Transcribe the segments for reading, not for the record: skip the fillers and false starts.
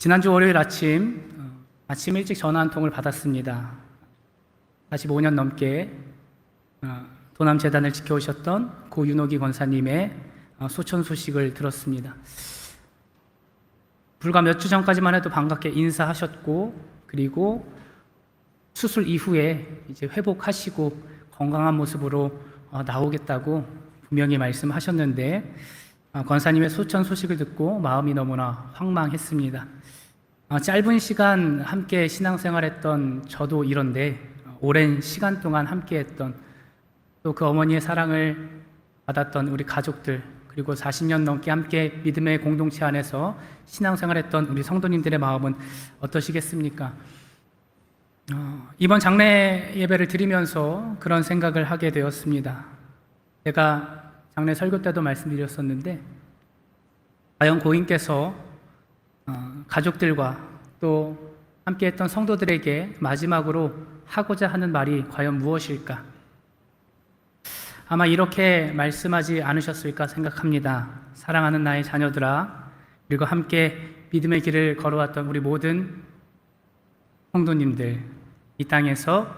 지난주 월요일 아침 일찍 전화 한 통을 받았습니다. 45년 넘게 도남재단을 지켜오셨던 고 윤옥이 권사님의 소천 소식을 들었습니다. 불과 몇 주 전까지만 해도 반갑게 인사하셨고, 그리고 수술 이후에 이제 회복하시고 건강한 모습으로 나오겠다고 분명히 말씀하셨는데, 권사님의 소천 소식을 듣고 마음이 너무나 황망했습니다. 짧은 시간 함께 신앙생활했던 저도 이런데, 오랜 시간 동안 함께했던, 또 그 어머니의 사랑을 받았던 우리 가족들, 그리고 40년 넘게 함께 믿음의 공동체 안에서 신앙생활했던 우리 성도님들의 마음은 어떠시겠습니까? 이번 장례 예배를 드리면서 그런 생각을 하게 되었습니다. 제가 장례 설교 때도 말씀드렸었는데, 과연 고인께서 가족들과 또 함께했던 성도들에게 마지막으로 하고자 하는 말이 과연 무엇일까? 아마 이렇게 말씀하지 않으셨을까 생각합니다. 사랑하는 나의 자녀들아, 그리고 함께 믿음의 길을 걸어왔던 우리 모든 성도님들, 이 땅에서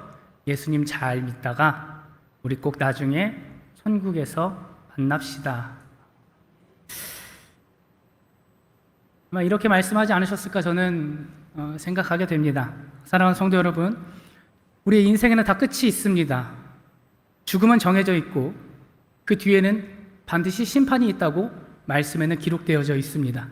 예수님 잘 믿다가 우리 꼭 나중에 천국에서 만납시다. 아마 이렇게 말씀하지 않으셨을까 저는 생각하게 됩니다. 사랑하는 성도 여러분, 우리의 인생에는 다 끝이 있습니다. 죽음은 정해져 있고 그 뒤에는 반드시 심판이 있다고 말씀에는 기록되어져 있습니다.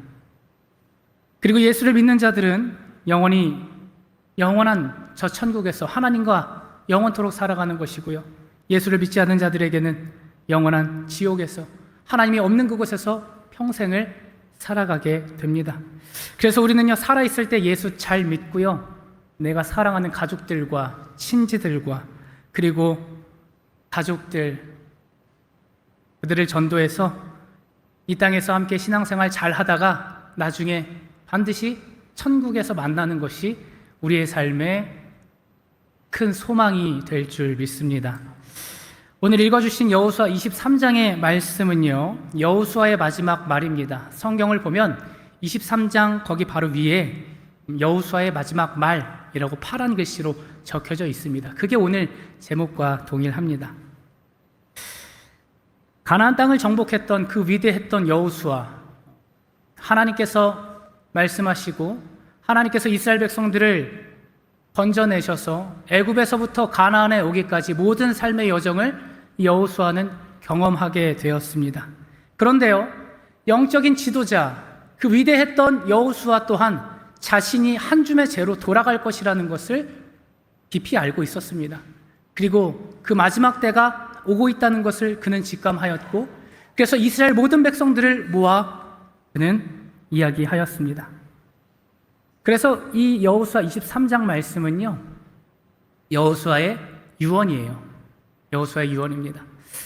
그리고 예수를 믿는 자들은 영원한 저 천국에서 하나님과 영원토록 살아가는 것이고요, 예수를 믿지 않는 자들에게는 영원한 지옥에서 하나님이 없는 그곳에서 평생을 살아가게 됩니다. 그래서 우리는요, 살아있을 때 예수 잘 믿고요, 내가 사랑하는 가족들과 친지들과 그리고 가족들, 그들을 전도해서 이 땅에서 함께 신앙생활 잘 하다가 나중에 반드시 천국에서 만나는 것이 우리의 삶의 큰 소망이 될 줄 믿습니다. 오늘 읽어주신 여호수아 23장의 말씀은요, 여호수아의 마지막 말입니다. 성경을 보면 23장 거기 바로 위에 여호수아의 마지막 말이라고 파란 글씨로 적혀져 있습니다. 그게 오늘 제목과 동일합니다. 가나안 땅을 정복했던 그 위대했던 여호수아, 하나님께서 말씀하시고 하나님께서 이스라엘 백성들을 건져내셔서 애굽에서부터 가나안에 오기까지 모든 삶의 여정을 여호수아는 경험하게 되었습니다. 그런데요, 영적인 지도자, 그 위대했던 여호수아 또한 자신이 한 줌의 죄로 돌아갈 것이라는 것을 깊이 알고 있었습니다. 그리고 그 마지막 때가 오고 있다는 것을 그는 직감하였고, 그래서 이스라엘 모든 백성들을 모아 그는 이야기하였습니다. 그래서 이 여호수아 23장 말씀은요, 여호수아의 유언이에요. 여호수아의 유언입니다.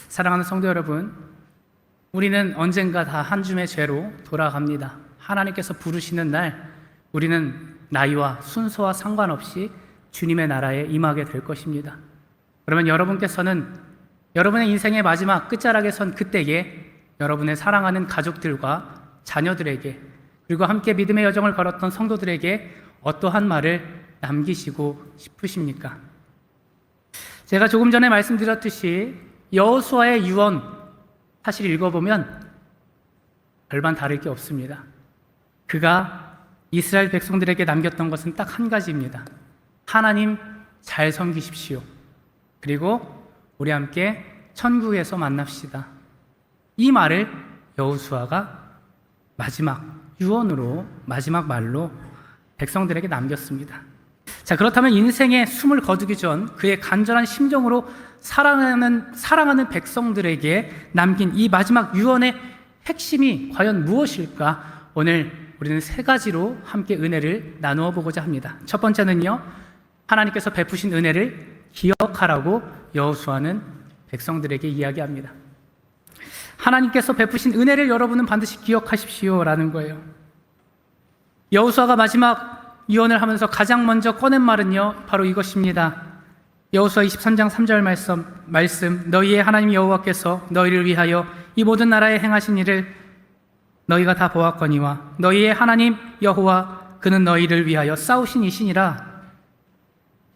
사랑하는 성도 여러분, 우리는 언젠가 다 한 줌의 죄로 돌아갑니다. 하나님께서 부르시는 날 우리는 나이와 순서와 상관없이 주님의 나라에 임하게 될 것입니다. 그러면 여러분께서는 여러분의 인생의 마지막 끝자락에 선 그때에 여러분의 사랑하는 가족들과 자녀들에게, 그리고 함께 믿음의 여정을 걸었던 성도들에게 어떠한 말을 남기시고 싶으십니까? 제가 조금 전에 말씀드렸듯이 여호수아의 유언, 사실 읽어보면 별반 다를 게 없습니다. 그가 이스라엘 백성들에게 남겼던 것은 딱 한 가지입니다. 하나님 잘 섬기십시오. 그리고 우리 함께 천국에서 만납시다. 이 말을 여호수아가 마지막 유언으로, 마지막 말로 백성들에게 남겼습니다. 자, 그렇다면 인생의 숨을 거두기 전 그의 간절한 심정으로 사랑하는 백성들에게 남긴 이 마지막 유언의 핵심이 과연 무엇일까? 오늘 우리는 세 가지로 함께 은혜를 나누어 보고자 합니다. 첫 번째는요, 하나님께서 베푸신 은혜를 기억하라고 여호수아는 백성들에게 이야기합니다. 하나님께서 베푸신 은혜를 여러분은 반드시 기억하십시오라는 거예요. 여호수아가 마지막 유언을 하면서 가장 먼저 꺼낸 말은요, 바로 이것입니다. 여호수아 23장 3절 말씀, 너희의 하나님 여호와께서 너희를 위하여 이 모든 나라에 행하신 일을 너희가 다 보았거니와 너희의 하나님 여호와 그는 너희를 위하여 싸우신 이시니라.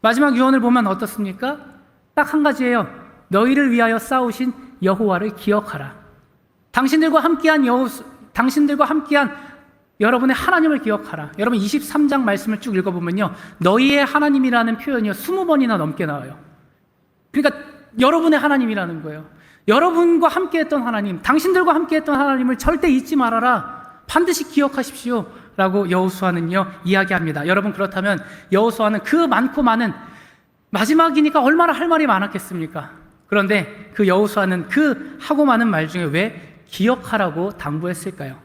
마지막 유언을 보면 어떻습니까? 딱 한 가지예요. 너희를 위하여 싸우신 여호와를 기억하라. 당신들과 함께한 여러분의 하나님을 기억하라. 여러분 23장 말씀을 쭉 읽어보면요, 너희의 하나님이라는 표현이요 20번이나 넘게 나와요. 그러니까 여러분의 하나님이라는 거예요. 여러분과 함께했던 하나님, 당신들과 함께했던 하나님을 절대 잊지 말아라. 반드시 기억하십시오 라고 여호수아는요 이야기합니다. 여러분, 그렇다면 여호수아는 그 많고 많은, 마지막이니까 얼마나 할 말이 많았겠습니까? 그런데 그 여호수아는 그 하고 많은 말 중에 왜 기억하라고 당부했을까요?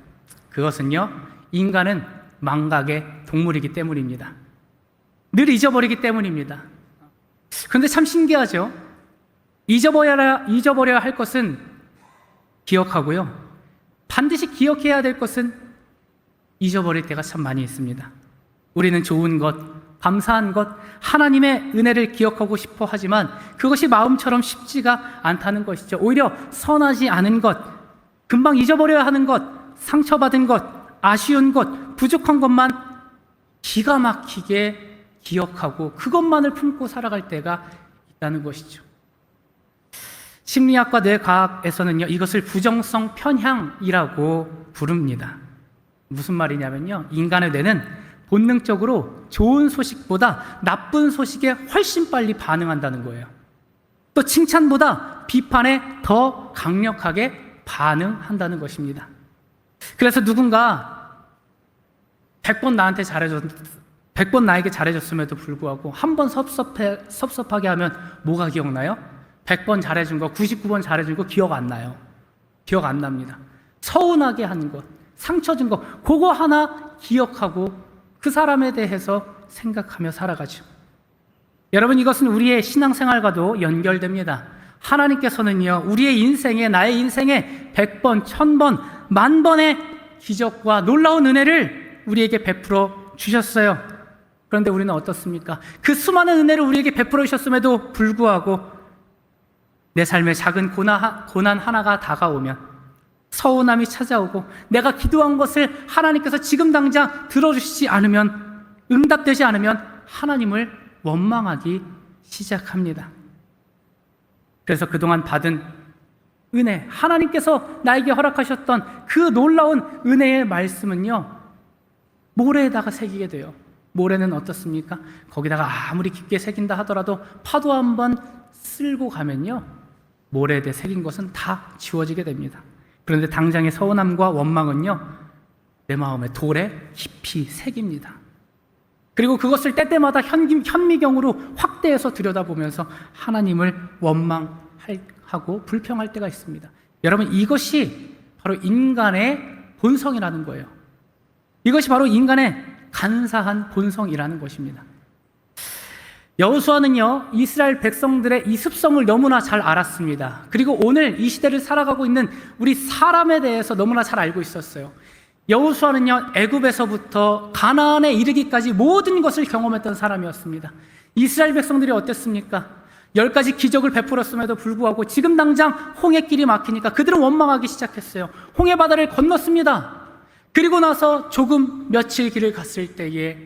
그것은요, 인간은 망각의 동물이기 때문입니다. 늘 잊어버리기 때문입니다. 그런데 참 신기하죠? 잊어버려야 할 것은 기억하고요, 반드시 기억해야 될 것은 잊어버릴 때가 참 많이 있습니다. 우리는 좋은 것, 감사한 것, 하나님의 은혜를 기억하고 싶어 하지만 그것이 마음처럼 쉽지가 않다는 것이죠. 오히려 선하지 않은 것, 금방 잊어버려야 하는 것, 상처받은 것, 아쉬운 것, 부족한 것만 기가 막히게 기억하고 그것만을 품고 살아갈 때가 있다는 것이죠. 심리학과 뇌과학에서는요, 이것을 부정성 편향이라고 부릅니다. 무슨 말이냐면요, 인간의 뇌는 본능적으로 좋은 소식보다 나쁜 소식에 훨씬 빨리 반응한다는 거예요. 또 칭찬보다 비판에 더 강력하게 반응한다는 것입니다. 그래서 누군가 100번 나에게 잘해줬음에도 불구하고 한 번 섭섭하게 하면 뭐가 기억나요? 100번 잘해준 거, 99번 잘해준 거 기억 안 나요. 기억 안 납니다. 서운하게 하는 것, 상처 준 거, 그거 하나 기억하고 그 사람에 대해서 생각하며 살아가죠. 여러분, 이것은 우리의 신앙생활과도 연결됩니다. 하나님께서는요, 우리의 인생에, 나의 인생에 100번, 1000번, 10,000번의 기적과 놀라운 은혜를 우리에게 베풀어 주셨어요. 그런데 우리는 어떻습니까? 그 수많은 은혜를 우리에게 베풀어 주셨음에도 불구하고 내 삶에 작은 고난 하나가 다가오면, 서운함이 찾아오고 내가 기도한 것을 하나님께서 지금 당장 들어주시지 않으면, 응답되지 않으면 하나님을 원망하기 시작합니다. 그래서 그동안 받은 은혜, 하나님께서 나에게 허락하셨던 그 놀라운 은혜의 말씀은요, 모래에다가 새기게 돼요. 모래는 어떻습니까? 거기다가 아무리 깊게 새긴다 하더라도 파도 한번 쓸고 가면요, 모래에 새긴 것은 다 지워지게 됩니다. 그런데 당장의 서운함과 원망은요, 내 마음에 돌에 깊이 새깁니다. 그리고 그것을 때때마다 현미경으로 확대해서 들여다보면서 하나님을 원망하고 불평할 때가 있습니다. 여러분, 이것이 바로 인간의 본성이라는 거예요. 이것이 바로 인간의 간사한 본성이라는 것입니다. 여호수아는요, 이스라엘 백성들의 이 습성을 너무나 잘 알았습니다. 그리고 오늘 이 시대를 살아가고 있는 우리 사람에 대해서 너무나 잘 알고 있었어요. 여호수아는요, 애굽에서부터 가나안에 이르기까지 모든 것을 경험했던 사람이었습니다. 이스라엘 백성들이 어땠습니까? 10가지 기적을 베풀었음에도 불구하고 지금 당장 홍해길이 막히니까 그들은 원망하기 시작했어요. 홍해 바다를 건넜습니다. 그리고 나서 조금 며칠 길을 갔을 때에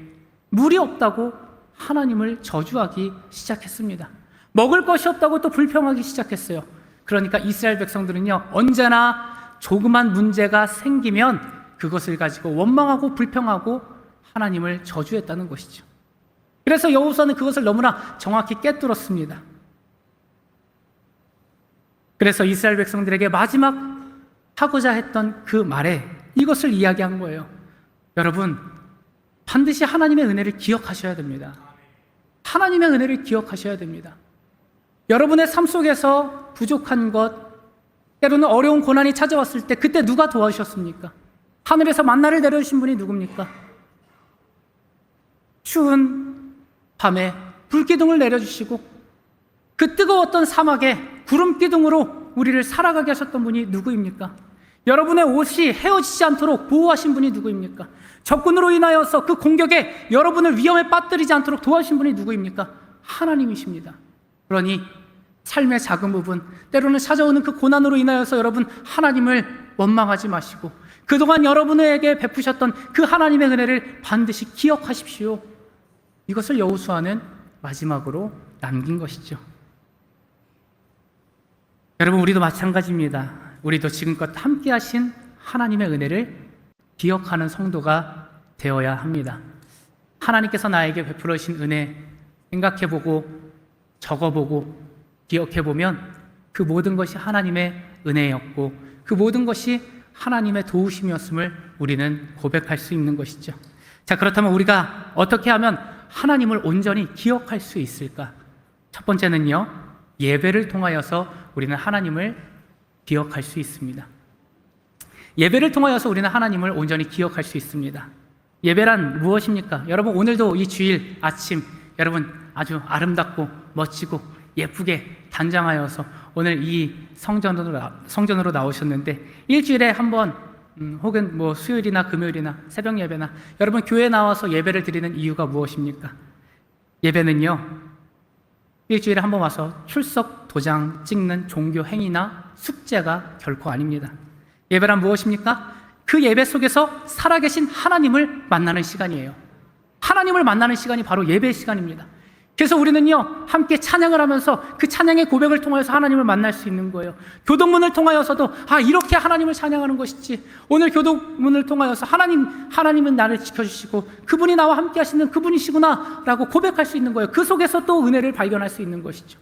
물이 없다고 하나님을 저주하기 시작했습니다. 먹을 것이 없다고 또 불평하기 시작했어요. 그러니까 이스라엘 백성들은요, 언제나 조그만 문제가 생기면 그것을 가지고 원망하고 불평하고 하나님을 저주했다는 것이죠. 그래서 여호수아는 그것을 너무나 정확히 꿰뚫었습니다. 그래서 이스라엘 백성들에게 마지막 하고자 했던 그 말에 이것을 이야기한 거예요. 여러분, 반드시 하나님의 은혜를 기억하셔야 됩니다. 하나님의 은혜를 기억하셔야 됩니다. 여러분의 삶 속에서 부족한 것, 때로는 어려운 고난이 찾아왔을 때 그때 누가 도와주셨습니까? 하늘에서 만나를 내려주신 분이 누굽니까? 추운 밤에 불기둥을 내려주시고 그 뜨거웠던 사막에 구름기둥으로 우리를 살아가게 하셨던 분이 누구입니까? 여러분의 옷이 헤어지지 않도록 보호하신 분이 누구입니까? 적군으로 인하여서 그 공격에 여러분을 위험에 빠뜨리지 않도록 도와주신 분이 누구입니까? 하나님이십니다. 그러니 삶의 작은 부분, 때로는 찾아오는 그 고난으로 인하여서 여러분 하나님을 원망하지 마시고 그동안 여러분에게 베푸셨던 그 하나님의 은혜를 반드시 기억하십시오. 이것을 여호수아는 마지막으로 남긴 것이죠. 여러분, 우리도 마찬가지입니다. 우리도 지금껏 함께 하신 하나님의 은혜를 기억하는 성도가 되어야 합니다. 하나님께서 나에게 베풀어 주신 은혜 생각해보고 적어보고 기억해보면 그 모든 것이 하나님의 은혜였고 그 모든 것이 하나님의 도우심이었음을 우리는 고백할 수 있는 것이죠. 자, 그렇다면 우리가 어떻게 하면 하나님을 온전히 기억할 수 있을까? 첫 번째는요, 예배를 통하여서 우리는 하나님을 기억할 수 있습니다. 예배를 통하여서 우리는 하나님을 온전히 기억할 수 있습니다. 예배란 무엇입니까? 여러분, 오늘도 이 주일 아침 여러분 아주 아름답고 멋지고 예쁘게 단장하여서 오늘 이 성전으로 나오셨는데, 일주일에 한 번 혹은 뭐 수요일이나 금요일이나 새벽 예배나 여러분 교회에 나와서 예배를 드리는 이유가 무엇입니까? 예배는요, 일주일에 한 번 와서 출석 도장 찍는 종교 행위나 숙제가 결코 아닙니다. 예배란 무엇입니까? 그 예배 속에서 살아계신 하나님을 만나는 시간이에요. 하나님을 만나는 시간이 바로 예배의 시간입니다. 그래서 우리는요, 함께 찬양을 하면서 그 찬양의 고백을 통하여서 하나님을 만날 수 있는 거예요. 교동문을 통하여서도 이렇게 하나님을 찬양하는 것이지, 오늘 교동문을 통하여서 하나님은 나를 지켜주시고 그분이 나와 함께 하시는 그분이시구나 라고 고백할 수 있는 거예요. 그 속에서 또 은혜를 발견할 수 있는 것이죠.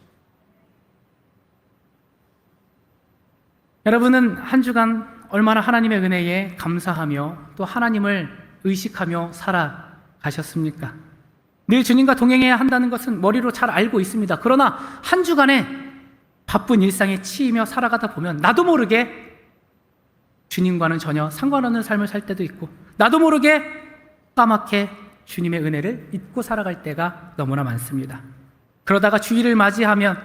여러분은 한 주간 얼마나 하나님의 은혜에 감사하며 또 하나님을 의식하며 살아가셨습니까? 늘 주님과 동행해야 한다는 것은 머리로 잘 알고 있습니다. 그러나 한 주간에 바쁜 일상에 치이며 살아가다 보면 나도 모르게 주님과는 전혀 상관없는 삶을 살 때도 있고, 나도 모르게 까맣게 주님의 은혜를 잊고 살아갈 때가 너무나 많습니다. 그러다가 주일을 맞이하면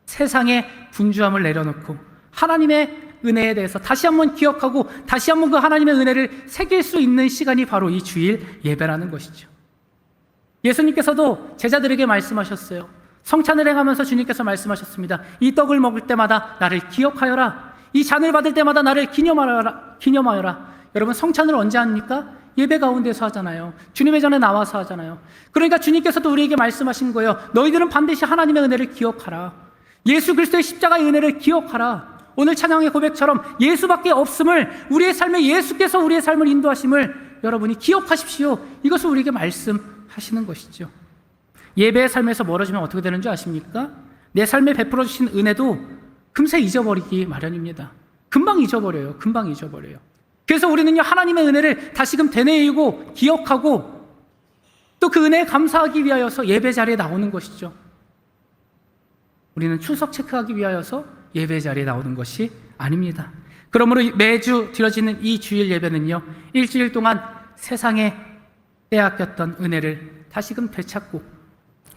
세상의 분주함을 내려놓고 하나님의 은혜에 대해서 다시 한번 기억하고 다시 한번 그 하나님의 은혜를 새길 수 있는 시간이 바로 이 주일 예배라는 것이죠. 예수님께서도 제자들에게 말씀하셨어요. 성찬을 행하면서 주님께서 말씀하셨습니다. 이 떡을 먹을 때마다 나를 기억하여라. 이 잔을 받을 때마다 나를 기념하여라. 여러분, 성찬을 언제 합니까? 예배 가운데서 하잖아요. 주님의 전에 나와서 하잖아요. 그러니까 주님께서도 우리에게 말씀하신 거예요. 너희들은 반드시 하나님의 은혜를 기억하라. 예수 그리스도의 십자가의 은혜를 기억하라. 오늘 찬양의 고백처럼 예수밖에 없음을, 우리의 삶에 예수께서 우리의 삶을 인도하심을 여러분이 기억하십시오. 이것을 우리에게 말씀하시는 것이죠. 예배의 삶에서 멀어지면 어떻게 되는 줄 아십니까? 내 삶에 베풀어 주신 은혜도 금세 잊어버리기 마련입니다. 금방 잊어버려요. 그래서 우리는요, 하나님의 은혜를 다시금 되뇌이고 기억하고 또 그 은혜에 감사하기 위하여서 예배 자리에 나오는 것이죠. 우리는 출석 체크하기 위하여서 예배 자리에 나오는 것이 아닙니다. 그러므로 매주 드려지는 이 주일 예배는요, 일주일 동안 세상에 빼앗겼던 은혜를 다시금 되찾고,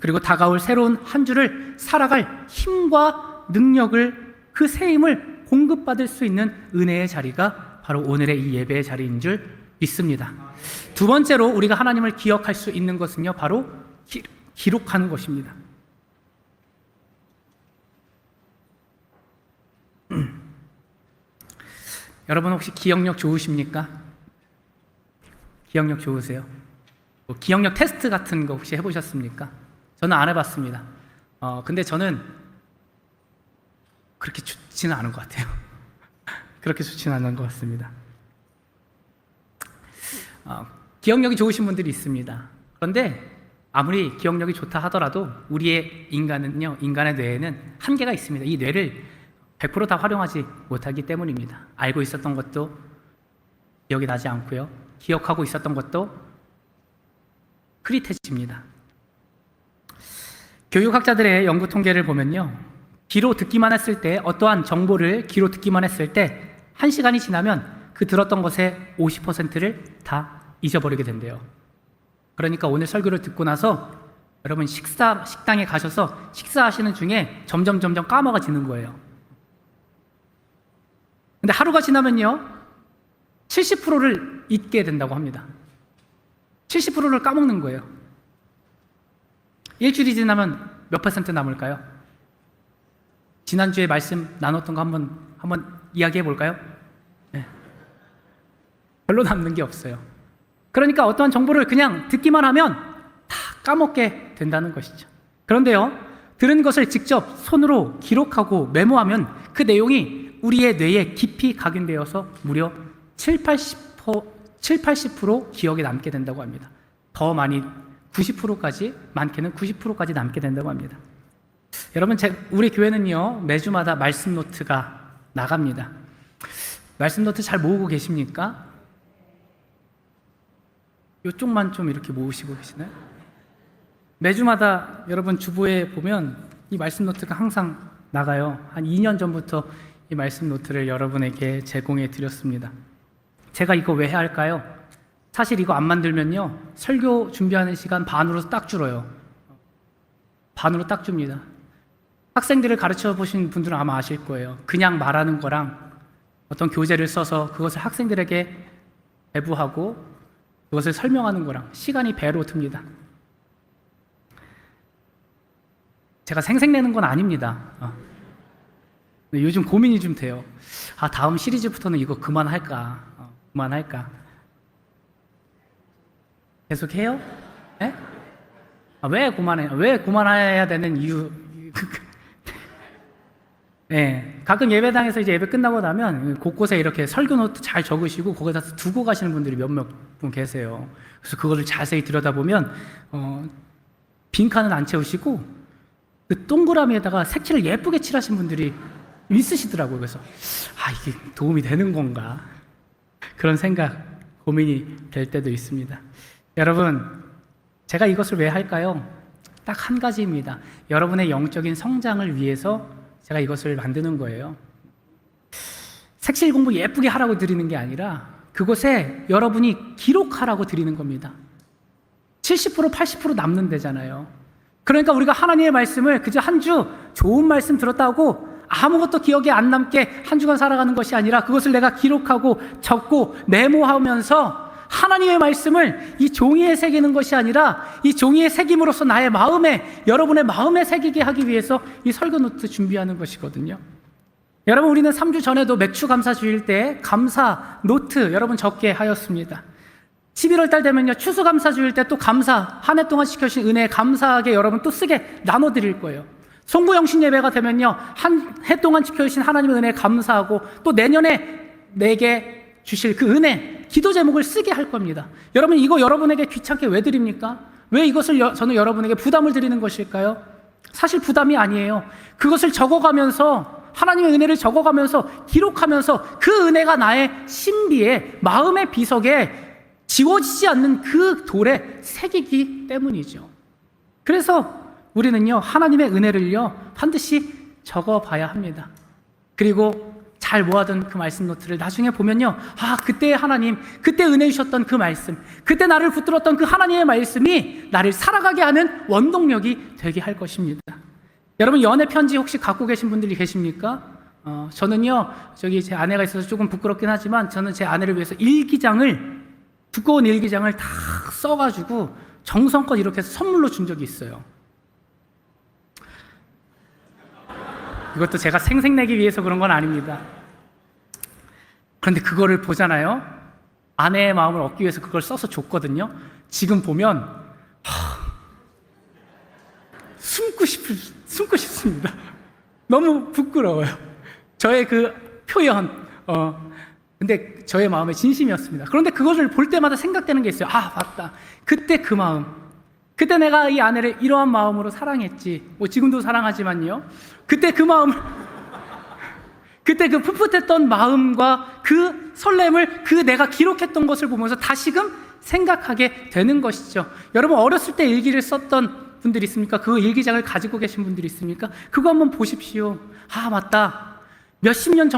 그리고 다가올 새로운 한 주를 살아갈 힘과 능력을, 그 새 힘을 공급받을 수 있는 은혜의 자리가 바로 오늘의 이 예배의 자리인 줄 믿습니다. 두 번째로 우리가 하나님을 기억할 수 있는 것은요, 바로 기록하는 것입니다. 여러분, 혹시 기억력 좋으십니까? 기억력 좋으세요? 기억력 테스트 같은 거 혹시 해보셨습니까? 저는 안 해봤습니다. 근데 저는 그렇게 좋지는 않은 것 같아요. 그렇게 좋지는 않은 것 같습니다. 기억력이 좋으신 분들이 있습니다. 그런데 아무리 기억력이 좋다 하더라도 우리의 인간의 뇌에는 한계가 있습니다. 이 뇌를 100% 다 활용하지 못하기 때문입니다. 알고 있었던 것도 기억이 나지 않고요, 기억하고 있었던 것도 흐릿해집니다. 교육학자들의 연구 통계를 보면요, 귀로 듣기만 했을 때, 어떠한 정보를 귀로 듣기만 했을 때 1시간이 지나면 그 들었던 것의 50%를 다 잊어버리게 된대요. 그러니까 오늘 설교를 듣고 나서 여러분 식당에 가셔서 식사하시는 중에 점점 까먹어지는 거예요. 근데 하루가 지나면요, 70%를 잊게 된다고 합니다. 70%를 까먹는 거예요. 일주일이 지나면 몇 퍼센트 남을까요? 지난주에 말씀 나눴던 거 한번 이야기해 볼까요? 네. 별로 남는 게 없어요. 그러니까 어떠한 정보를 그냥 듣기만 하면 다 까먹게 된다는 것이죠. 그런데요, 들은 것을 직접 손으로 기록하고 메모하면 그 내용이 우리의 뇌에 깊이 각인되어서 무려 80% 기억에 남게 된다고 합니다. 더 많이 90%까지, 많게는 90%까지 남게 된다고 합니다. 여러분, 우리 교회는요, 매주마다 말씀 노트가 나갑니다. 말씀 노트 잘 모으고 계십니까? 이쪽만 좀 이렇게 모으시고 계시나요? 매주마다 여러분 주보에 보면 이 말씀 노트가 항상 나가요. 한 2년 전부터 이 말씀 노트를 여러분에게 제공해 드렸습니다. 제가 이거 왜 해야 할까요? 사실 이거 안 만들면요, 설교 준비하는 시간 반으로 딱 줄어요. 반으로 딱 줍니다. 학생들을 가르쳐 보신 분들은 아마 아실 거예요. 그냥 말하는 거랑 어떤 교재를 써서 그것을 학생들에게 배부하고 그것을 설명하는 거랑 시간이 배로 듭니다. 제가 생색내는 건 아닙니다. 요즘 고민이 좀 돼요. 다음 시리즈부터는 이거 그만할까? 그만할까? 계속해요? 네? 왜 그만해요? 왜 그만해야 되는 이유? 네, 가끔 예배당에서 이제 예배 끝나고 나면 곳곳에 이렇게 설교 노트 잘 적으시고 거기다 두고 가시는 분들이 몇몇 분 계세요. 그래서 그거를 자세히 들여다보면 빈칸은 안 채우시고 그 동그라미에다가 색칠을 예쁘게 칠하신 분들이 있으시더라고요. 그래서 이게 도움이 되는 건가? 그런 생각, 고민이 될 때도 있습니다. 여러분, 제가 이것을 왜 할까요? 딱 한 가지입니다. 여러분의 영적인 성장을 위해서 제가 이것을 만드는 거예요. 색칠 공부 예쁘게 하라고 드리는 게 아니라 그곳에 여러분이 기록하라고 드리는 겁니다. 70%, 80% 남는 데잖아요. 그러니까 우리가 하나님의 말씀을 그저 한 주 좋은 말씀 들었다고 아무것도 기억에 안 남게 한 주간 살아가는 것이 아니라 그것을 내가 기록하고 적고 메모하면서 하나님의 말씀을 이 종이에 새기는 것이 아니라 이 종이에 새김으로써 나의 마음에, 여러분의 마음에 새기게 하기 위해서 이 설교 노트 준비하는 것이거든요. 여러분, 우리는 3주 전에도 맥주 감사 주일 때 감사 노트 여러분 적게 하였습니다. 11월 달 되면요, 추수 감사 주일 때 또 감사, 한 해 동안 시켜주신 은혜에 감사하게 여러분 또 쓰게 나눠드릴 거예요. 송구영신 예배가 되면요, 한 해 동안 지켜주신 하나님의 은혜에 감사하고 또 내년에 내게 주실 그 은혜, 기도 제목을 쓰게 할 겁니다. 여러분, 이거 여러분에게 귀찮게 왜 드립니까? 왜 이것을 저는 여러분에게 부담을 드리는 것일까요? 사실 부담이 아니에요. 그것을 적어가면서, 하나님의 은혜를 적어가면서, 기록하면서 그 은혜가 나의 신비에, 마음의 비석에 지워지지 않는 그 돌에 새기기 때문이죠. 그래서 우리는요, 하나님의 은혜를요, 반드시 적어봐야 합니다. 그리고 잘 모아둔 그 말씀 노트를 나중에 보면요, 그때 하나님, 그때 은혜 주셨던 그 말씀, 그때 나를 붙들었던 그 하나님의 말씀이 나를 살아가게 하는 원동력이 되게 할 것입니다. 여러분, 연애 편지 혹시 갖고 계신 분들이 계십니까? 저는요, 제 아내가 있어서 조금 부끄럽긴 하지만 저는 제 아내를 위해서 두꺼운 일기장을 다 써가지고 정성껏 이렇게 해서 선물로 준 적이 있어요. 이것도 제가 생색내기 위해서 그런 건 아닙니다. 그런데 그거를 보잖아요. 아내의 마음을 얻기 위해서 그걸 써서 줬거든요. 지금 보면 숨고 싶습니다. 너무 부끄러워요. 저의 그 표현. 근데 저의 마음의 진심이었습니다. 그런데 그것을 볼 때마다 생각되는 게 있어요. 맞다. 그때 그 마음. 그때 내가 이 아내를 이러한 마음으로 사랑했지. 지금도 사랑하지만요. 그때 그 마음을, 그때 그 풋풋했던 마음과 그 설렘을 내가 기록했던 것을 보면서 다시금 생각하게 되는 것이죠. 여러분, 어렸을 때 일기를 썼던 분들이 있습니까? 그 일기장을 가지고 계신 분들이 있습니까? 그거 한번 보십시오. 맞다. 몇십 년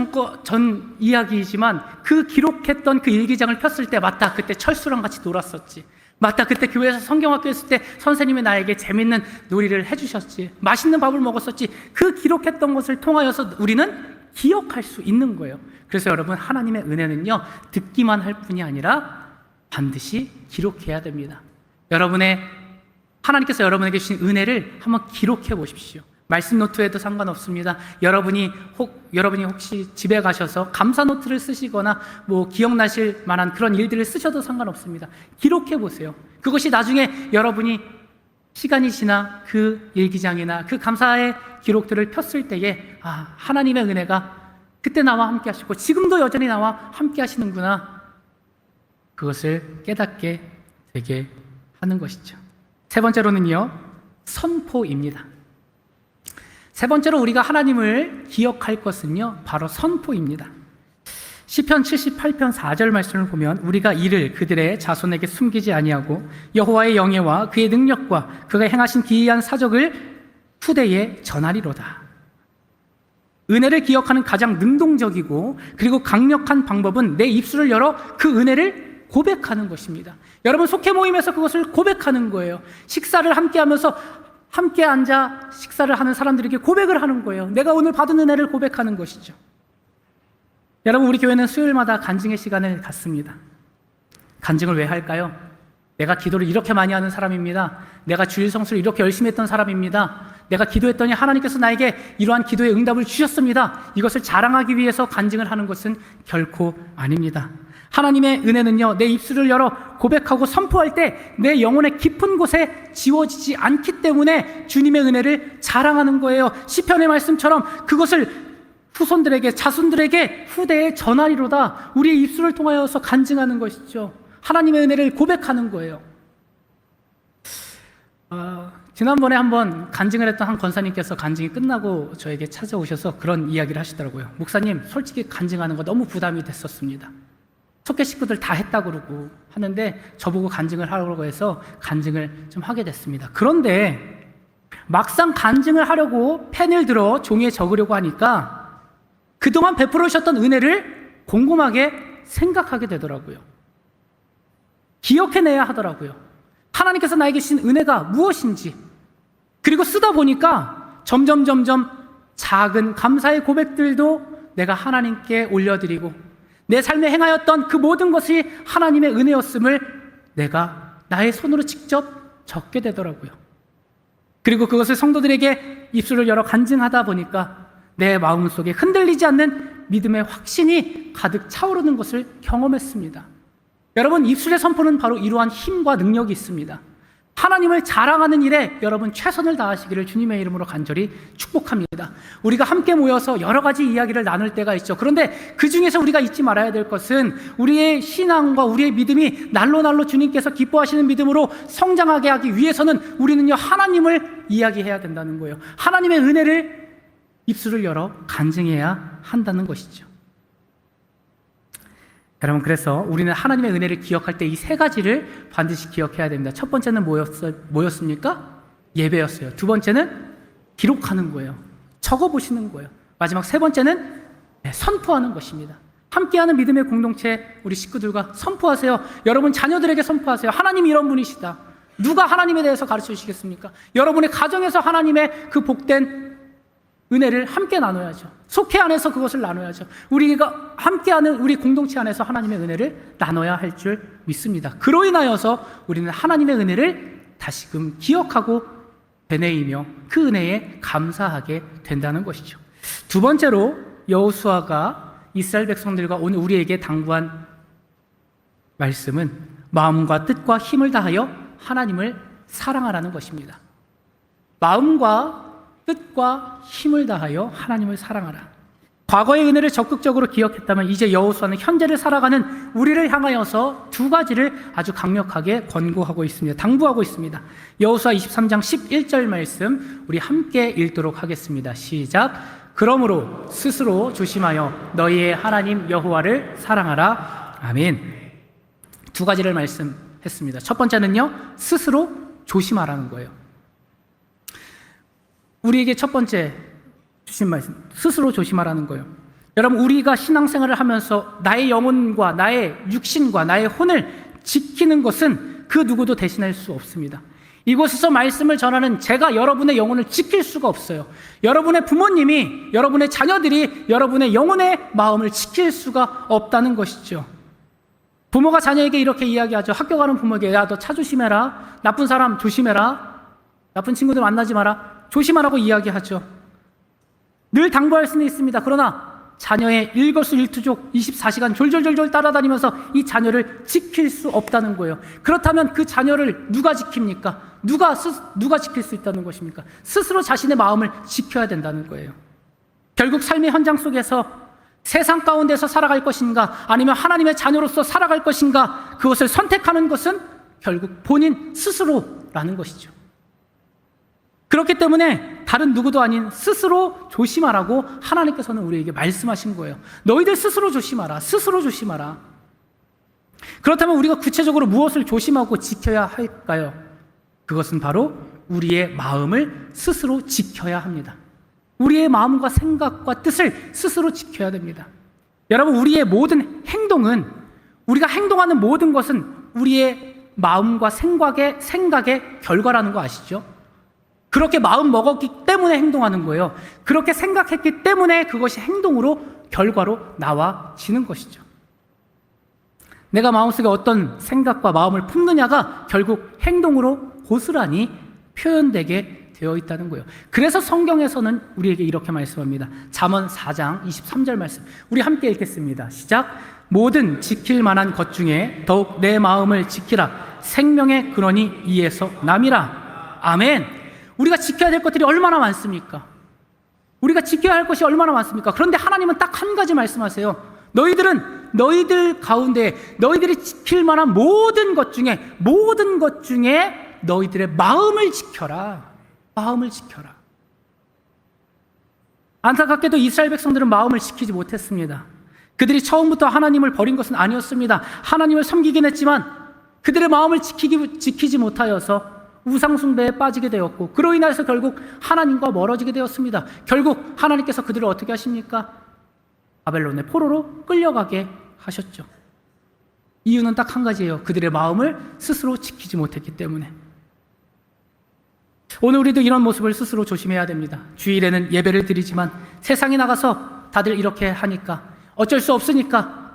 전 이야기이지만 그 기록했던 그 일기장을 폈을 때, 맞다. 그때 철수랑 같이 놀았었지. 맞다. 그때 교회에서 성경학교 했을 때 선생님이 나에게 재밌는 놀이를 해주셨지. 맛있는 밥을 먹었었지. 그 기록했던 것을 통하여서 우리는 기억할 수 있는 거예요. 그래서 여러분, 하나님의 은혜는요, 듣기만 할 뿐이 아니라 반드시 기록해야 됩니다. 하나님께서 여러분에게 주신 은혜를 한번 기록해 보십시오. 말씀 노트에도 상관없습니다. 여러분이 혹시 집에 가셔서 감사 노트를 쓰시거나 기억나실 만한 그런 일들을 쓰셔도 상관없습니다. 기록해 보세요. 그것이 나중에 여러분이 시간이 지나 그 일기장이나 그 감사의 기록들을 폈을 때에 하나님의 은혜가 그때 나와 함께 하시고 지금도 여전히 나와 함께 하시는구나, 그것을 깨닫게 되게 하는 것이죠. 세 번째로는요, 선포입니다. 세 번째로 우리가 하나님을 기억할 것은요, 바로 선포입니다. 시편 78편 4절 말씀을 보면 우리가 이를 그들의 자손에게 숨기지 아니하고 여호와의 영예와 그의 능력과 그가 행하신 기이한 사적을 후대에 전하리로다. 은혜를 기억하는 가장 능동적이고 그리고 강력한 방법은 내 입술을 열어 그 은혜를 고백하는 것입니다. 여러분, 속회 모임에서 그것을 고백하는 거예요. 식사를 함께 하면서 함께 앉아 식사를 하는 사람들에게 고백을 하는 거예요. 내가 오늘 받은 은혜를 고백하는 것이죠. 여러분, 우리 교회는 수요일마다 간증의 시간을 갖습니다. 간증을 왜 할까요? 내가 기도를 이렇게 많이 하는 사람입니다. 내가 주일 성수를 이렇게 열심히 했던 사람입니다. 내가 기도했더니 하나님께서 나에게 이러한 기도의 응답을 주셨습니다. 이것을 자랑하기 위해서 간증을 하는 것은 결코 아닙니다. 하나님의 은혜는요, 내 입술을 열어 고백하고 선포할 때 내 영혼의 깊은 곳에 지워지지 않기 때문에 주님의 은혜를 자랑하는 거예요. 시편의 말씀처럼 그것을 후손들에게, 자손들에게 후대에 전하리로다. 우리의 입술을 통하여서 간증하는 것이죠. 하나님의 은혜를 고백하는 거예요. 지난번에 한번 간증을 했던 한 권사님께서 간증이 끝나고 저에게 찾아오셔서 그런 이야기를 하시더라고요. 목사님, 솔직히 간증하는 거 너무 부담이 됐었습니다. 속회 식구들 다 했다고 그러고 하는데 저보고 간증을 하려고 해서 간증을 좀 하게 됐습니다. 그런데 막상 간증을 하려고 펜을 들어 종이에 적으려고 하니까 그동안 베풀어 주셨던 은혜를 곰곰하게 생각하게 되더라고요. 기억해내야 하더라고요. 하나님께서 나에게 주신 은혜가 무엇인지. 그리고 쓰다 보니까 점점 작은 감사의 고백들도 내가 하나님께 올려드리고 내 삶에 행하였던 그 모든 것이 하나님의 은혜였음을 내가 나의 손으로 직접 적게 되더라고요. 그리고 그것을 성도들에게 입술을 열어 간증하다 보니까 내 마음속에 흔들리지 않는 믿음의 확신이 가득 차오르는 것을 경험했습니다. 여러분, 입술의 선포는 바로 이러한 힘과 능력이 있습니다. 하나님을 자랑하는 일에 여러분 최선을 다하시기를 주님의 이름으로 간절히 축복합니다. 우리가 함께 모여서 여러 가지 이야기를 나눌 때가 있죠. 그런데 그 중에서 우리가 잊지 말아야 될 것은 우리의 신앙과 우리의 믿음이 날로 주님께서 기뻐하시는 믿음으로 성장하게 하기 위해서는 우리는요, 하나님을 이야기해야 된다는 거예요. 하나님의 은혜를 입술을 열어 간증해야 한다는 것이죠. 여러분, 그래서 우리는 하나님의 은혜를 기억할 때 이 세 가지를 반드시 기억해야 됩니다. 첫 번째는 뭐였습니까? 예배였어요. 두 번째는 기록하는 거예요. 적어보시는 거예요. 마지막 세 번째는 선포하는 것입니다. 함께하는 믿음의 공동체 우리 식구들과 선포하세요. 여러분 자녀들에게 선포하세요. 하나님이 이런 분이시다. 누가 하나님에 대해서 가르쳐 주시겠습니까? 여러분의 가정에서 하나님의 그 복된 은혜를 함께 나눠야죠. 속회 안에서 그것을 나눠야죠. 우리가 함께하는 우리 공동체 안에서 하나님의 은혜를 나눠야 할 줄 믿습니다. 그로 인하여서 우리는 하나님의 은혜를 다시금 기억하고 되뇌이며 그 은혜에 감사하게 된다는 것이죠. 두 번째로 여호수아가 이스라엘 백성들과 오늘 우리에게 당부한 말씀은 마음과 뜻과 힘을 다하여 하나님을 사랑하라는 것입니다. 마음과 뜻과 힘을 다하여 하나님을 사랑하라. 과거의 은혜를 적극적으로 기억했다면 이제 여호수아는 현재를 살아가는 우리를 향하여서 두 가지를 아주 강력하게 권고하고 있습니다. 당부하고 있습니다. 여호수아 23장 11절 말씀 우리 함께 읽도록 하겠습니다. 시작. 그러므로 스스로 조심하여 너희의 하나님 여호와를 사랑하라. 아멘. 두 가지를 말씀했습니다. 첫 번째는요, 스스로 조심하라는 거예요. 우리에게 첫 번째 주신 말씀, 스스로 조심하라는 거예요. 여러분, 우리가 신앙생활을 하면서 나의 영혼과 나의 육신과 나의 혼을 지키는 것은 그 누구도 대신할 수 없습니다. 이곳에서 말씀을 전하는 제가 여러분의 영혼을 지킬 수가 없어요. 여러분의 부모님이, 여러분의 자녀들이 여러분의 영혼의 마음을 지킬 수가 없다는 것이죠. 부모가 자녀에게 이렇게 이야기하죠. 학교 가는 부모에게, 야, 너 차 조심해라. 나쁜 사람 조심해라. 나쁜 친구들 만나지 마라. 조심하라고 이야기하죠. 늘 당부할 수는 있습니다. 그러나 자녀의 일거수일투족 24시간 졸졸졸졸 따라다니면서 이 자녀를 지킬 수 없다는 거예요. 그렇다면 그 자녀를 누가 지킵니까? 누가 지킬 수 있다는 것입니까? 스스로 자신의 마음을 지켜야 된다는 거예요. 결국 삶의 현장 속에서 세상 가운데서 살아갈 것인가, 아니면 하나님의 자녀로서 살아갈 것인가, 그것을 선택하는 것은 결국 본인 스스로라는 것이죠. 그렇기 때문에 다른 누구도 아닌 스스로 조심하라고 하나님께서는 우리에게 말씀하신 거예요. 너희들 스스로 조심하라. 스스로 조심하라. 그렇다면 우리가 구체적으로 무엇을 조심하고 지켜야 할까요? 그것은 바로 우리의 마음을 스스로 지켜야 합니다. 우리의 마음과 생각과 뜻을 스스로 지켜야 됩니다. 여러분, 우리의 모든 행동은, 우리가 행동하는 모든 것은 우리의 마음과 생각의 결과라는 거 아시죠? 그렇게 마음 먹었기 때문에 행동하는 거예요. 그렇게 생각했기 때문에 그것이 행동으로, 결과로 나와지는 것이죠. 내가 마음속에 어떤 생각과 마음을 품느냐가 결국 행동으로 고스란히 표현되게 되어 있다는 거예요. 그래서 성경에서는 우리에게 이렇게 말씀합니다. 잠언 4장 23절 말씀, 우리 함께 읽겠습니다. 시작. 모든 지킬 만한 것 중에 더욱 내 마음을 지키라. 생명의 근원이 이에서 남이라. 아멘. 우리가 지켜야 될 것들이 얼마나 많습니까? 우리가 지켜야 할 것이 얼마나 많습니까? 그런데 하나님은 딱 한 가지 말씀하세요. 너희들 가운데 너희들이 지킬 만한 모든 것 중에 너희들의 마음을 지켜라. 마음을 지켜라. 안타깝게도 이스라엘 백성들은 마음을 지키지 못했습니다. 그들이 처음부터 하나님을 버린 것은 아니었습니다. 하나님을 섬기긴 했지만 그들의 마음을 지키지 못하여서 우상숭배에 빠지게 되었고, 그로 인해서 결국 하나님과 멀어지게 되었습니다. 결국 하나님께서 그들을 어떻게 하십니까? 바벨론의 포로로 끌려가게 하셨죠. 이유는 딱 한 가지예요. 그들의 마음을 스스로 지키지 못했기 때문에. 오늘 우리도 이런 모습을 스스로 조심해야 됩니다. 주일에는 예배를 드리지만 세상에 나가서 다들 이렇게 하니까 어쩔 수 없으니까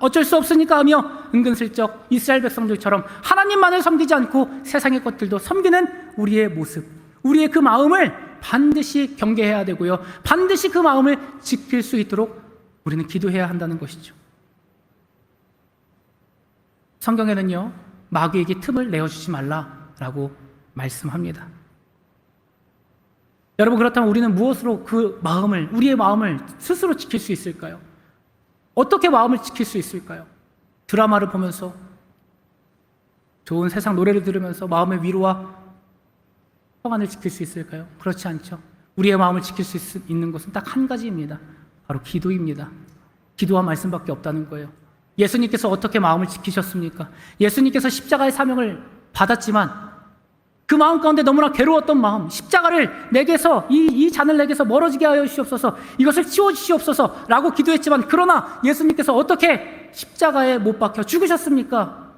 하며 은근슬쩍 이스라엘 백성들처럼 하나님만을 섬기지 않고 세상의 것들도 섬기는 우리의 모습, 우리의 그 마음을 반드시 경계해야 되고요. 반드시 그 마음을 지킬 수 있도록 우리는 기도해야 한다는 것이죠. 성경에는요, 마귀에게 틈을 내어주지 말라라고 말씀합니다. 여러분, 그렇다면 우리는 무엇으로 우리의 마음을 스스로 지킬 수 있을까요? 어떻게 마음을 지킬 수 있을까요? 드라마를 보면서, 좋은 세상 노래를 들으면서 마음의 위로와 평안을 지킬 수 있을까요? 그렇지 않죠. 우리의 마음을 지킬 수 있는 것은 딱 한 가지입니다. 바로 기도입니다. 기도와 말씀밖에 없다는 거예요. 예수님께서 어떻게 마음을 지키셨습니까? 예수님께서 십자가의 사명을 받았지만 그 마음 가운데 너무나 괴로웠던 마음, 십자가를 내게서, 이 잔을 내게서 멀어지게 하여 주시옵소서, 이것을 치워주시옵소서 라고 기도했지만, 그러나 예수님께서 어떻게 십자가에 못 박혀 죽으셨습니까?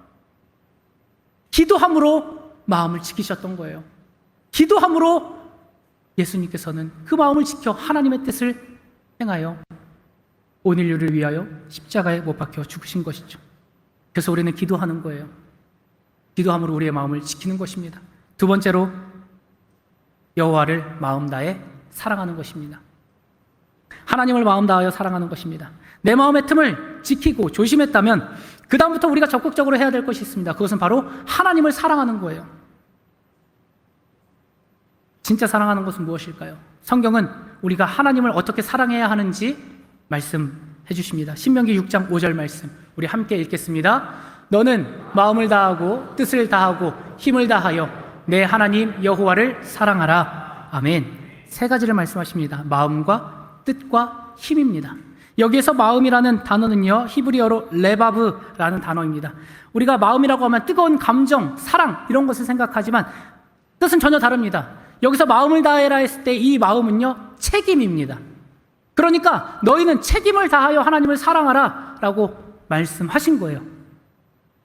기도함으로 마음을 지키셨던 거예요. 기도함으로 예수님께서는 그 마음을 지켜 하나님의 뜻을 행하여 온 인류를 위하여 십자가에 못 박혀 죽으신 것이죠. 그래서 우리는 기도하는 거예요. 기도함으로 우리의 마음을 지키는 것입니다. 두 번째로, 여호와를 마음 다해 사랑하는 것입니다. 하나님을 마음 다하여 사랑하는 것입니다. 내 마음의 틈을 지키고 조심했다면 그 다음부터 우리가 적극적으로 해야 될 것이 있습니다. 그것은 바로 하나님을 사랑하는 거예요. 진짜 사랑하는 것은 무엇일까요? 성경은 우리가 하나님을 어떻게 사랑해야 하는지 말씀해 주십니다. 신명기 6장 5절 말씀, 우리 함께 읽겠습니다. 너는 마음을 다하고 뜻을 다하고 힘을 다하여 내 하나님 여호와를 사랑하라. 아멘. 세 가지를 말씀하십니다. 마음과 뜻과 힘입니다. 여기에서 마음이라는 단어는요, 히브리어로 레바브라는 단어입니다. 우리가 마음이라고 하면 뜨거운 감정, 사랑 이런 것을 생각하지만 뜻은 전혀 다릅니다. 여기서 마음을 다해라 했을 때 이 마음은요, 책임입니다. 그러니까 너희는 책임을 다하여 하나님을 사랑하라 라고 말씀하신 거예요.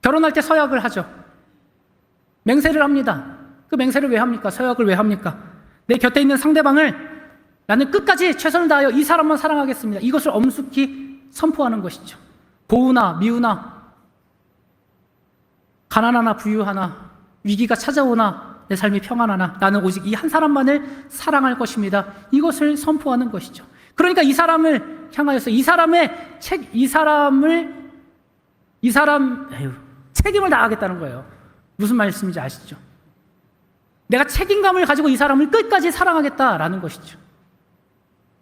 결혼할 때 서약을 하죠. 맹세를 합니다. 그 맹세를 왜 합니까? 서약을 왜 합니까? 내 곁에 있는 상대방을 나는 끝까지 최선을 다하여 이 사람만 사랑하겠습니다. 이것을 엄숙히 선포하는 것이죠. 고우나 미우나 가난하나 부유하나 위기가 찾아오나 내 삶이 평안하나 나는 오직 이 한 사람만을 사랑할 것입니다. 이것을 선포하는 것이죠. 그러니까 이 사람을 향하여서 이 사람의 책임을 다하겠다는 거예요. 무슨 말씀인지 아시죠? 내가 책임감을 가지고 이 사람을 끝까지 사랑하겠다라는 것이죠.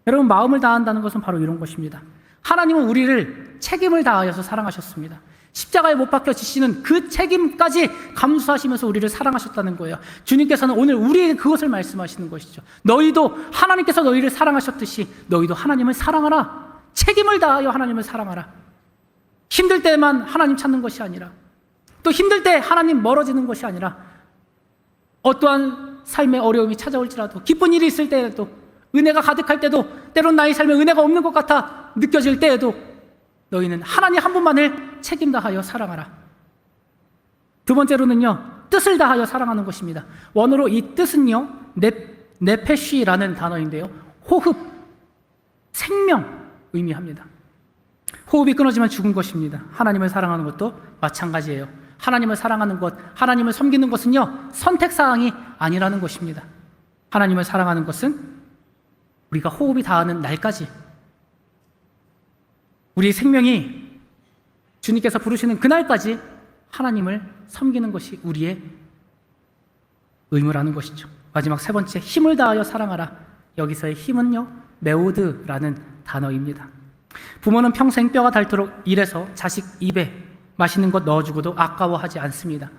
여러분, 마음을 다한다는 것은 바로 이런 것입니다. 하나님은 우리를 책임을 다하여서 사랑하셨습니다. 십자가에 못 박혀 지시는 그 책임까지 감수하시면서 우리를 사랑하셨다는 거예요. 주님께서는 오늘 우리에게 그것을 말씀하시는 것이죠. 너희도 하나님께서 너희를 사랑하셨듯이 너희도 하나님을 사랑하라. 책임을 다하여 하나님을 사랑하라. 힘들 때만 하나님 찾는 것이 아니라, 또 힘들 때 하나님 멀어지는 것이 아니라, 어떠한 삶의 어려움이 찾아올지라도, 기쁜 일이 있을 때에도, 은혜가 가득할 때도, 때론 나의 삶에 은혜가 없는 것 같아 느껴질 때에도 너희는 하나님 한 분만을 책임 다하여 사랑하라. 두 번째로는요, 뜻을 다하여 사랑하는 것입니다. 원어로 이 뜻은요, 네페쉬라는 단어인데요, 호흡, 생명 의미합니다. 호흡이 끊어지면 죽은 것입니다. 하나님을 사랑하는 것도 마찬가지예요. 하나님을 사랑하는 것, 하나님을 섬기는 것은요, 선택사항이 아니라는 것입니다. 하나님을 사랑하는 것은 우리가 호흡이 닿는 날까지, 우리의 생명이 주님께서 부르시는 그날까지 하나님을 섬기는 것이 우리의 의무라는 것이죠. 마지막 세 번째, 힘을 다하여 사랑하라. 여기서의 힘은요, 메오드라는 단어입니다. 부모는 평생 뼈가 닳도록 일해서 자식 입에 맛있는 것 넣어주고도 아까워하지 않습니다.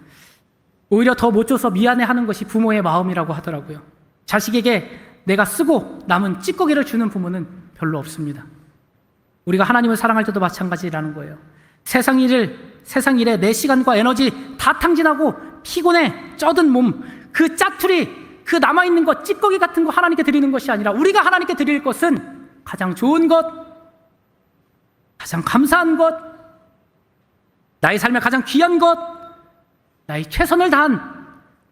오히려 더 못 줘서 미안해하는 것이 부모의 마음이라고 하더라고요. 자식에게 내가 쓰고 남은 찌꺼기를 주는 부모는 별로 없습니다. 우리가 하나님을 사랑할 때도 마찬가지라는 거예요. 세상 일에 내 시간과 에너지 다 탕진하고 피곤해 쩌든 몸, 그 짜투리, 그 남아있는 것, 찌꺼기 같은 거 하나님께 드리는 것이 아니라, 우리가 하나님께 드릴 것은 가장 좋은 것, 가장 감사한 것, 나의 삶에 가장 귀한 것, 나의 최선을 다한,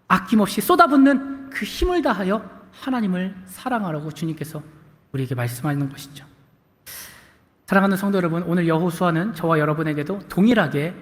아낌없이 쏟아붓는 그 힘을 다하여 하나님을 사랑하라고 주님께서 우리에게 말씀하는 것이죠. 사랑하는 성도 여러분, 오늘 여호수아는 저와 여러분에게도 동일하게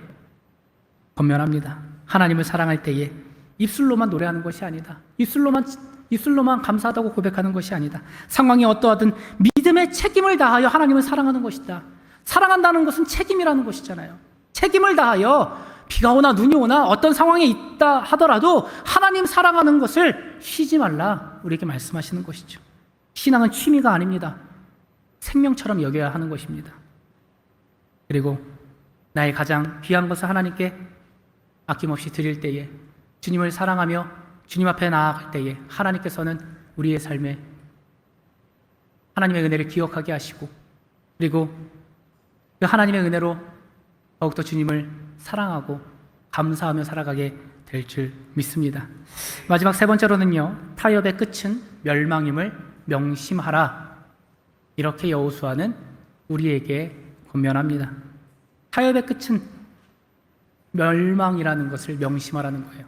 권면합니다. 하나님을 사랑할 때에 입술로만 노래하는 것이 아니다. 입술로만 감사하다고 고백하는 것이 아니다. 상황이 어떠하든 믿음의 책임을 다하여 하나님을 사랑하는 것이다. 사랑한다는 것은 책임이라는 것이잖아요. 책임을 다하여 비가 오나 눈이 오나 어떤 상황에 있다 하더라도 하나님 사랑하는 것을 쉬지 말라, 우리에게 말씀하시는 것이죠. 신앙은 취미가 아닙니다. 생명처럼 여겨야 하는 것입니다. 그리고 나의 가장 귀한 것을 하나님께 아낌없이 드릴 때에, 주님을 사랑하며 주님 앞에 나아갈 때에 하나님께서는 우리의 삶에 하나님의 은혜를 기억하게 하시고, 그리고 그 하나님의 은혜로 더욱더 주님을 사랑하고 감사하며 살아가게 될 줄 믿습니다. 마지막 세 번째로는요, 타협의 끝은 멸망임을 명심하라. 이렇게 여호수아는 우리에게 권면합니다. 타협의 끝은 멸망이라는 것을 명심하라는 거예요.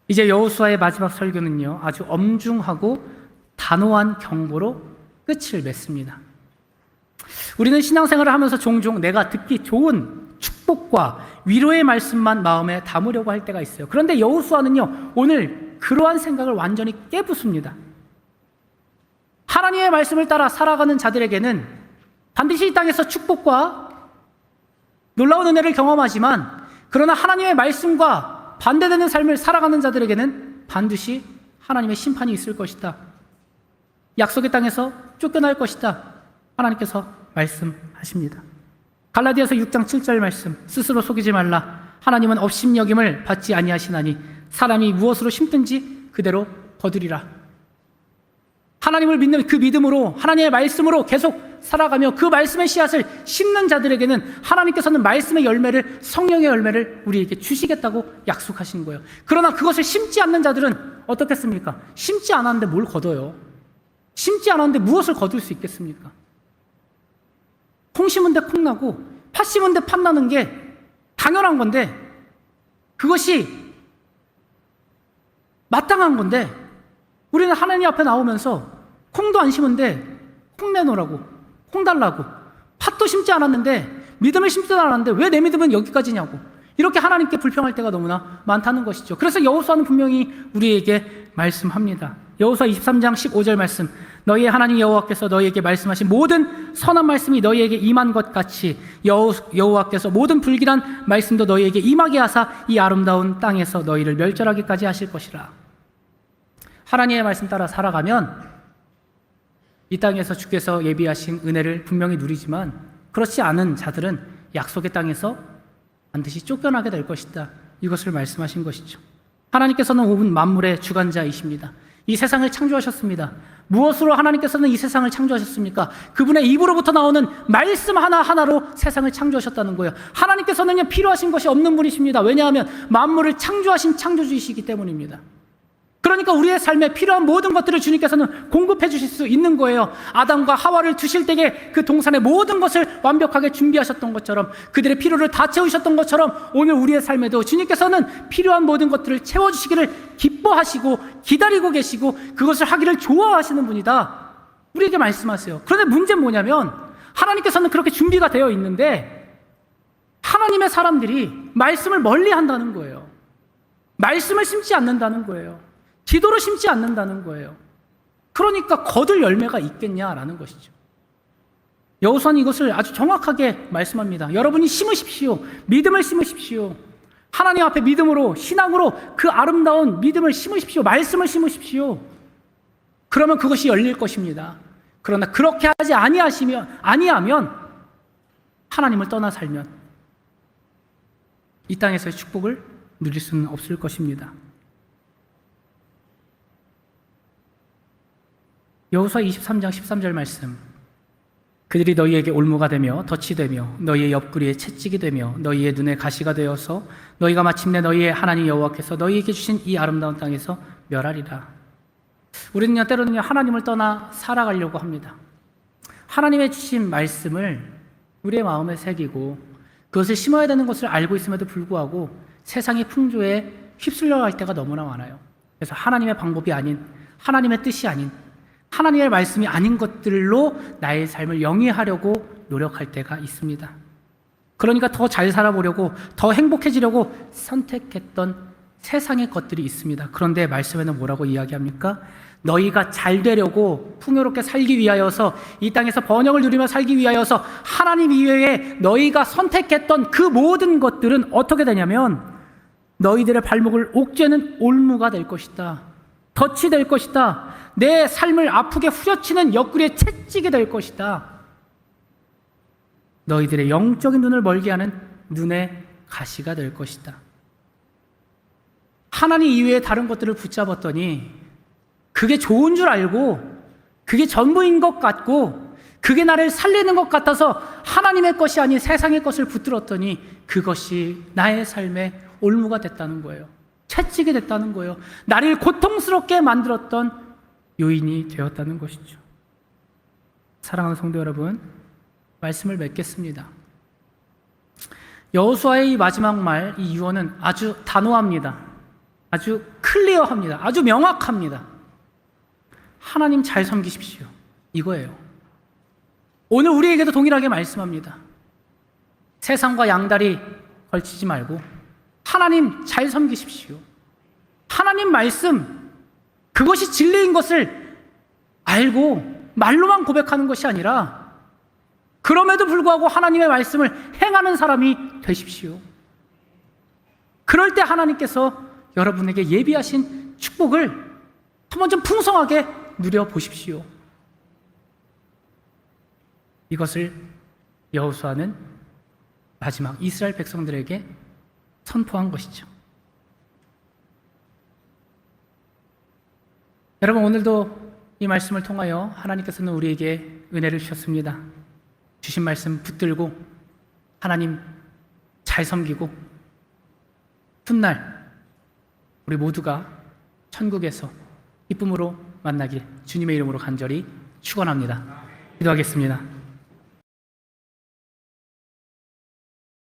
이제 여호수아의 마지막 설교는요, 아주 엄중하고 단호한 경고로 끝을 맺습니다. 우리는 신앙생활을 하면서 종종 내가 듣기 좋은 축복과 위로의 말씀만 마음에 담으려고 할 때가 있어요. 그런데 여호수아는요, 오늘 그러한 생각을 완전히 깨부숩니다. 하나님의 말씀을 따라 살아가는 자들에게는 반드시 이 땅에서 축복과 놀라운 은혜를 경험하지만, 그러나 하나님의 말씀과 반대되는 삶을 살아가는 자들에게는 반드시 하나님의 심판이 있을 것이다. 약속의 땅에서 쫓겨날 것이다. 하나님께서 말씀하십니다. 갈라디아서 6장 7절 말씀, 스스로 속이지 말라. 하나님은 업신여김을 받지 아니하시나니 사람이 무엇으로 심든지 그대로 거두리라. 하나님을 믿는 그 믿음으로, 하나님의 말씀으로 계속 살아가며 그 말씀의 씨앗을 심는 자들에게는 하나님께서는 말씀의 열매를, 성령의 열매를 우리에게 주시겠다고 약속하신 거예요. 그러나 그것을 심지 않는 자들은 어떻겠습니까? 심지 않았는데 뭘 거둬요? 심지 않았는데 무엇을 거둘 수 있겠습니까? 콩 심은 데 콩 나고 팥 심은 데 팥 나는 게 당연한 건데, 그것이 마땅한 건데, 우리는 하나님 앞에 나오면서 콩도 안 심은데 콩 내놓으라고, 콩 달라고, 팥도 심지 않았는데, 믿음을 심지도 않았는데 왜 내 믿음은 여기까지냐고, 이렇게 하나님께 불평할 때가 너무나 많다는 것이죠. 그래서 여호수아는 분명히 우리에게 말씀합니다. 여호수아 23장 15절 말씀, 너희의 하나님 여호와께서 너희에게 말씀하신 모든 선한 말씀이 너희에게 임한 것 같이 여호와께서 모든 불길한 말씀도 너희에게 임하게 하사 이 아름다운 땅에서 너희를 멸절하기까지 하실 것이라. 하나님의 말씀 따라 살아가면 이 땅에서 주께서 예비하신 은혜를 분명히 누리지만, 그렇지 않은 자들은 약속의 땅에서 반드시 쫓겨나게 될 것이다. 이것을 말씀하신 것이죠. 하나님께서는 온 만물의 주관자이십니다. 이 세상을 창조하셨습니다. 무엇으로 하나님께서는 이 세상을 창조하셨습니까? 그분의 입으로부터 나오는 말씀 하나하나로 세상을 창조하셨다는 거예요. 하나님께서는 필요하신 것이 없는 분이십니다. 왜냐하면 만물을 창조하신 창조주이시기 때문입니다. 그러니까 우리의 삶에 필요한 모든 것들을 주님께서는 공급해 주실 수 있는 거예요. 아담과 하와를 두실 때에 그 동산의 모든 것을 완벽하게 준비하셨던 것처럼, 그들의 필요를 다 채우셨던 것처럼, 오늘 우리의 삶에도 주님께서는 필요한 모든 것들을 채워주시기를 기뻐하시고 기다리고 계시고 그것을 하기를 좋아하시는 분이다, 우리에게 말씀하세요. 그런데 문제는 뭐냐면, 하나님께서는 그렇게 준비가 되어 있는데 하나님의 사람들이 말씀을 멀리 한다는 거예요. 말씀을 심지 않는다는 거예요. 기도를 심지 않는다는 거예요. 그러니까 거둘 열매가 있겠냐라는 것이죠. 여호수아는 이것을 아주 정확하게 말씀합니다. 여러분이 심으십시오. 믿음을 심으십시오. 하나님 앞에 믿음으로, 신앙으로 그 아름다운 믿음을 심으십시오. 말씀을 심으십시오. 그러면 그것이 열릴 것입니다. 그러나 그렇게 하지 아니하면, 하나님을 떠나 살면 이 땅에서의 축복을 누릴 수는 없을 것입니다. 여호수아 23장 13절 말씀, 그들이 너희에게 올무가 되며 덫이 되며 너희의 옆구리에 채찍이 되며 너희의 눈에 가시가 되어서 너희가 마침내 너희의 하나님 여호와께서 너희에게 주신 이 아름다운 땅에서 멸하리라. 우리는요, 때로는요, 하나님을 떠나 살아가려고 합니다. 하나님의 주신 말씀을 우리의 마음에 새기고 그것을 심어야 되는 것을 알고 있음에도 불구하고 세상의 풍조에 휩쓸려갈 때가 너무나 많아요. 그래서 하나님의 방법이 아닌, 하나님의 뜻이 아닌, 하나님의 말씀이 아닌 것들로 나의 삶을 영위하려고 노력할 때가 있습니다. 그러니까 더 잘 살아보려고, 더 행복해지려고 선택했던 세상의 것들이 있습니다. 그런데 말씀에는 뭐라고 이야기합니까? 너희가 잘 되려고, 풍요롭게 살기 위하여서, 이 땅에서 번영을 누리며 살기 위하여서 하나님 이외에 너희가 선택했던 그 모든 것들은 어떻게 되냐면 너희들의 발목을 옥죄는 올무가 될 것이다. 덫이 될 것이다. 내 삶을 아프게 후려치는 옆구리에 채찍이 될 것이다. 너희들의 영적인 눈을 멀게 하는 눈의 가시가 될 것이다. 하나님 이외에 다른 것들을 붙잡았더니 그게 좋은 줄 알고, 그게 전부인 것 같고, 그게 나를 살리는 것 같아서 하나님의 것이 아닌 세상의 것을 붙들었더니 그것이 나의 삶의 올무가 됐다는 거예요. 채찍이 됐다는 거예요. 나를 고통스럽게 만들었던 요인이 되었다는 것이죠. 사랑하는 성도 여러분, 말씀을 맺겠습니다. 여호수아의 이 마지막 말, 이 유언은 아주 단호합니다. 아주 클리어합니다. 아주 명확합니다. 하나님 잘 섬기십시오, 이거예요. 오늘 우리에게도 동일하게 말씀합니다. 세상과 양다리 걸치지 말고 하나님 잘 섬기십시오. 하나님 말씀, 그것이 진리인 것을 알고 말로만 고백하는 것이 아니라 그럼에도 불구하고 하나님의 말씀을 행하는 사람이 되십시오. 그럴 때 하나님께서 여러분에게 예비하신 축복을 한번 좀 풍성하게 누려보십시오. 이것을 여호수아는 마지막 이스라엘 백성들에게 선포한 것이죠. 여러분, 오늘도 이 말씀을 통하여 하나님께서는 우리에게 은혜를 주셨습니다. 주신 말씀 붙들고 하나님 잘 섬기고 훗날 우리 모두가 천국에서 기쁨으로 만나길 주님의 이름으로 간절히 축원합니다. 기도하겠습니다.